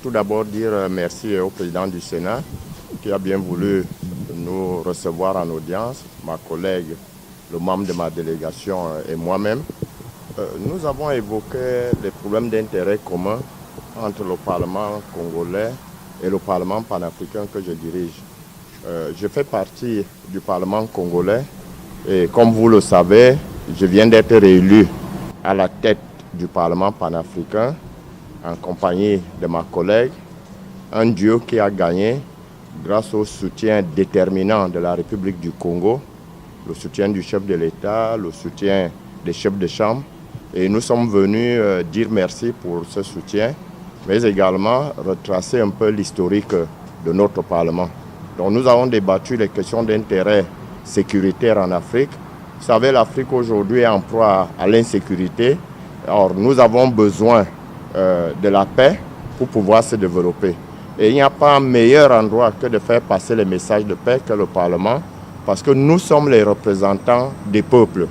Tout d'abord dire merci au président du Sénat qui a bien voulu nous recevoir en audience, ma collègue, le membre de ma délégation et moi-même. Nous avons évoqué les problèmes d'intérêt commun entre le Parlement congolais et le Parlement panafricain que je dirige. Je fais partie du Parlement congolais et comme vous le savez, je viens d'être réélu à la tête du Parlement panafricain en compagnie de ma collègue, un duo qui a gagné grâce au soutien déterminant de la République du Congo, le soutien du chef de l'État, le soutien des chefs de chambre. Et nous sommes venus dire merci pour ce soutien, mais également retracer un peu l'historique de notre Parlement. Donc nous avons débattu les questions d'intérêt sécuritaire en Afrique. Vous savez, l'Afrique aujourd'hui est en proie à l'insécurité. Or, nous avons besoin de la paix pour pouvoir se développer. Et il n'y a pas un meilleur endroit que de faire passer les messages de paix que le Parlement, parce que nous sommes les représentants des peuples.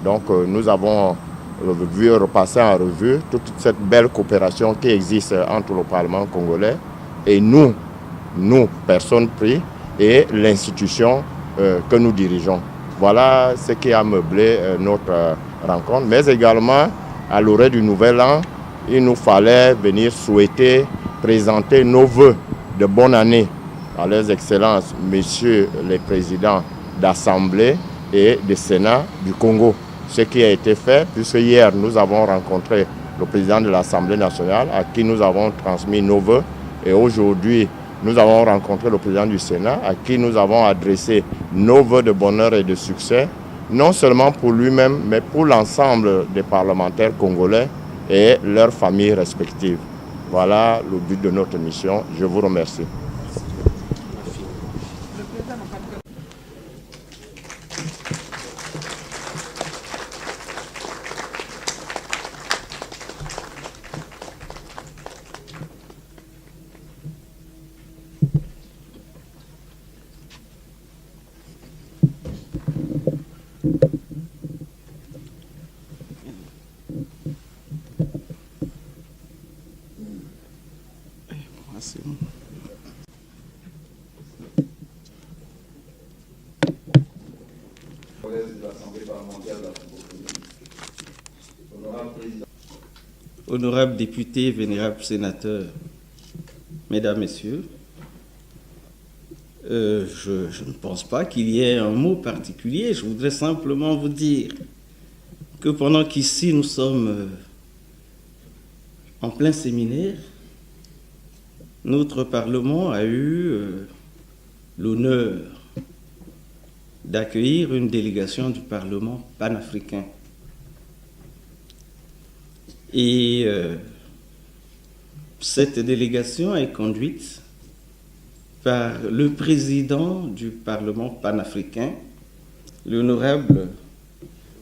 Donc nous avons vu repasser en revue toute cette belle coopération qui existe entre le Parlement congolais et nous, personnes prises, et l'institution que nous dirigeons. Voilà ce qui a meublé notre rencontre, mais également à l'orée du Nouvel An, il nous fallait venir souhaiter, présenter nos vœux de bonne année à leurs excellences, messieurs les présidents d'Assemblée et de Sénat du Congo. Ce qui a été fait, puisque hier nous avons rencontré le président de l'Assemblée nationale à qui nous avons transmis nos vœux, et aujourd'hui nous avons rencontré le président du Sénat à qui nous avons adressé nos vœux de bonheur et de succès, non seulement pour lui-même, mais pour l'ensemble des parlementaires congolais et leurs familles respectives. Voilà le but de notre mission. Je vous remercie. Honorables députés, vénérables sénateurs, mesdames, messieurs, je ne pense pas qu'il y ait un mot particulier. Je voudrais simplement vous dire que pendant qu'ici nous sommes en plein séminaire, notre Parlement a eu l'honneur d'accueillir une délégation du Parlement panafricain. Et cette délégation est conduite par le président du Parlement panafricain, l'honorable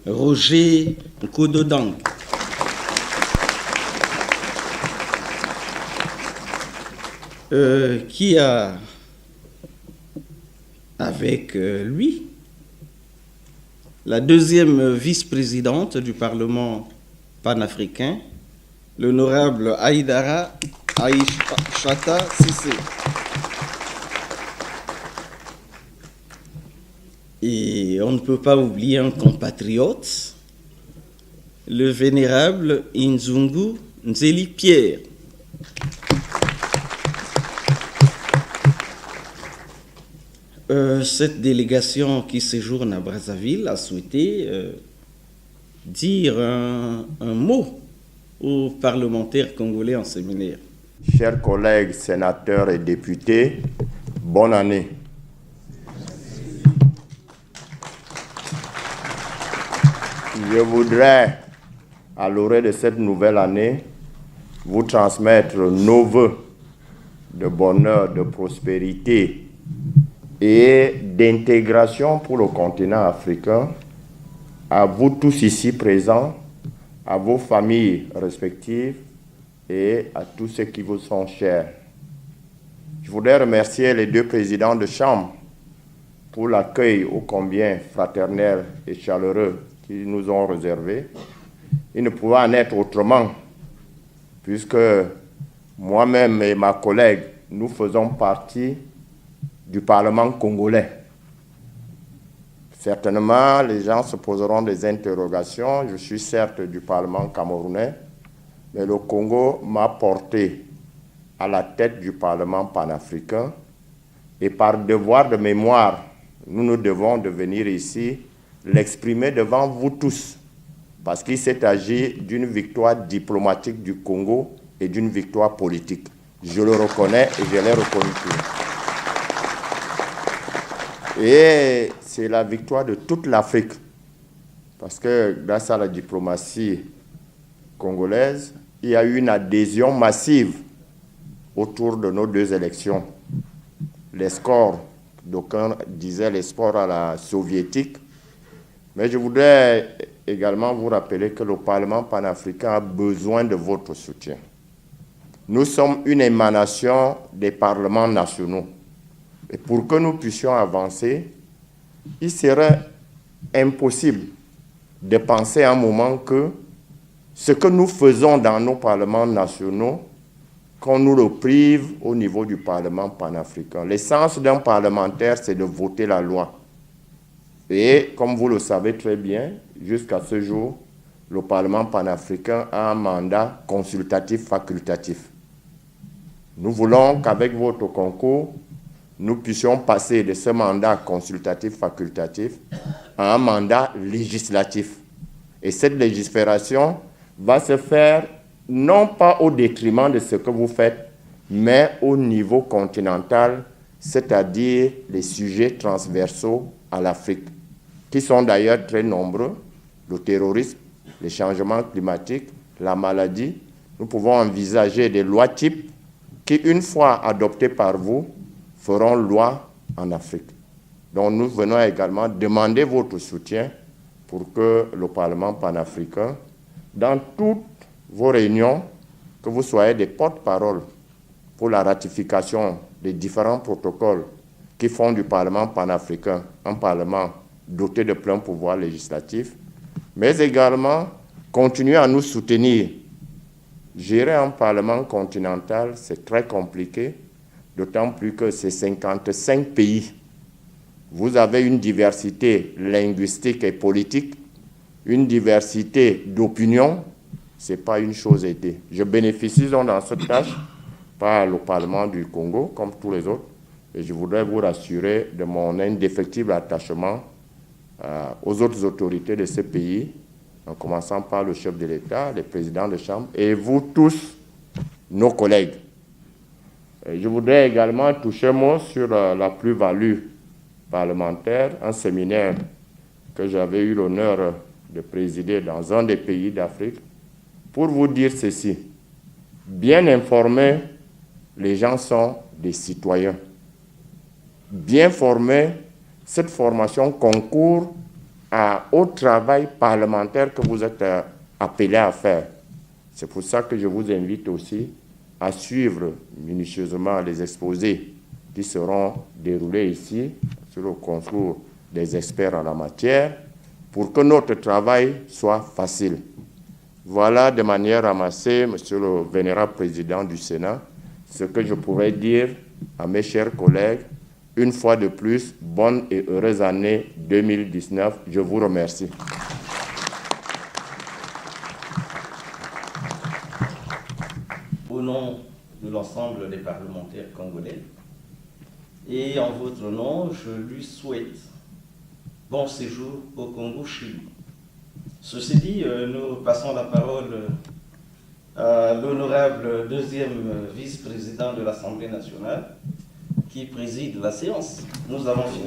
Roger Nkododang. Qui a avec lui la deuxième vice-présidente du Parlement panafricain, l'honorable Aïdara Aïchata Sissé. Et on ne peut pas oublier un compatriote, le vénérable Inzungu Nzeli Pierre. Cette délégation qui séjourne à Brazzaville a souhaité dire un mot aux parlementaires congolais en séminaire. Chers collègues sénateurs et députés, bonne année. Je voudrais, à l'orée de cette nouvelle année, vous transmettre nos vœux de bonheur, de prospérité et d'intégration pour le continent africain, à vous tous ici présents, à vos familles respectives et à tous ceux qui vous sont chers. Je voudrais remercier les deux présidents de chambre pour l'accueil ô combien fraternel et chaleureux qu'ils nous ont réservé. Il ne pouvait en être autrement, puisque moi-même et ma collègue, nous faisons partie du Parlement congolais. Certainement, les gens se poseront des interrogations. Je suis certes du Parlement camerounais, mais le Congo m'a porté à la tête du Parlement panafricain. Et par devoir de mémoire, nous devons de venir ici l'exprimer devant vous tous, parce qu'il s'est agi d'une victoire diplomatique du Congo et d'une victoire politique. Je le reconnais et je l'ai reconnu tout. Et c'est la victoire de toute l'Afrique, parce que grâce à la diplomatie congolaise, il y a eu une adhésion massive autour de nos deux élections. Les scores, d'aucuns disaient les scores à la soviétique, mais je voudrais également vous rappeler que le Parlement panafricain a besoin de votre soutien. Nous sommes une émanation des parlements nationaux. Et pour que nous puissions avancer, il serait impossible de penser un moment que ce que nous faisons dans nos parlements nationaux, qu'on nous le prive au niveau du Parlement panafricain. L'essence d'un parlementaire, c'est de voter la loi. Et comme vous le savez très bien, jusqu'à ce jour, le Parlement panafricain a un mandat consultatif facultatif. Nous voulons qu'avec votre concours, nous puissions passer de ce mandat consultatif facultatif à un mandat législatif. Et cette légifération va se faire non pas au détriment de ce que vous faites, mais au niveau continental, c'est-à-dire les sujets transversaux à l'Afrique, qui sont d'ailleurs très nombreux, le terrorisme, les changements climatiques, la maladie. Nous pouvons envisager des lois types qui, une fois adoptées par vous, feront loi en Afrique. Donc nous venons également demander votre soutien pour que le Parlement panafricain, dans toutes vos réunions, que vous soyez des porte-parole pour la ratification des différents protocoles qui font du Parlement panafricain un Parlement doté de plein pouvoir législatif, mais également continuer à nous soutenir. Gérer un Parlement continental, c'est très compliqué, d'autant plus que c'est 55 pays. Vous avez une diversité linguistique et politique, une diversité d'opinions. Ce n'est pas une chose aisée. Je bénéficie donc dans cette tâche par le Parlement du Congo, comme tous les autres, et je voudrais vous rassurer de mon indéfectible attachement aux autres autorités de ce pays, en commençant par le chef de l'État, les présidents de chambre, et vous tous, nos collègues. Et je voudrais également toucher un mot sur la plus-value parlementaire, un séminaire que j'avais eu l'honneur de présider dans un des pays d'Afrique, pour vous dire ceci. Bien informés, les gens sont des citoyens. Bien formés, cette formation concourt au travail parlementaire que vous êtes appelés à faire. C'est pour ça que je vous invite aussi à suivre minutieusement les exposés qui seront déroulés ici sur le concours des experts en la matière pour que notre travail soit facile. Voilà de manière ramassée, Monsieur le vénérable président du Sénat, ce que je pourrais dire à mes chers collègues. Une fois de plus, bonne et heureuse année 2019. Je vous remercie. Au nom de l'ensemble des parlementaires congolais, et en votre nom, je lui souhaite bon séjour au Congo chez lui. Ceci dit, nous passons la parole à l'honorable deuxième vice-président de l'Assemblée nationale qui préside la séance. Nous avons fini.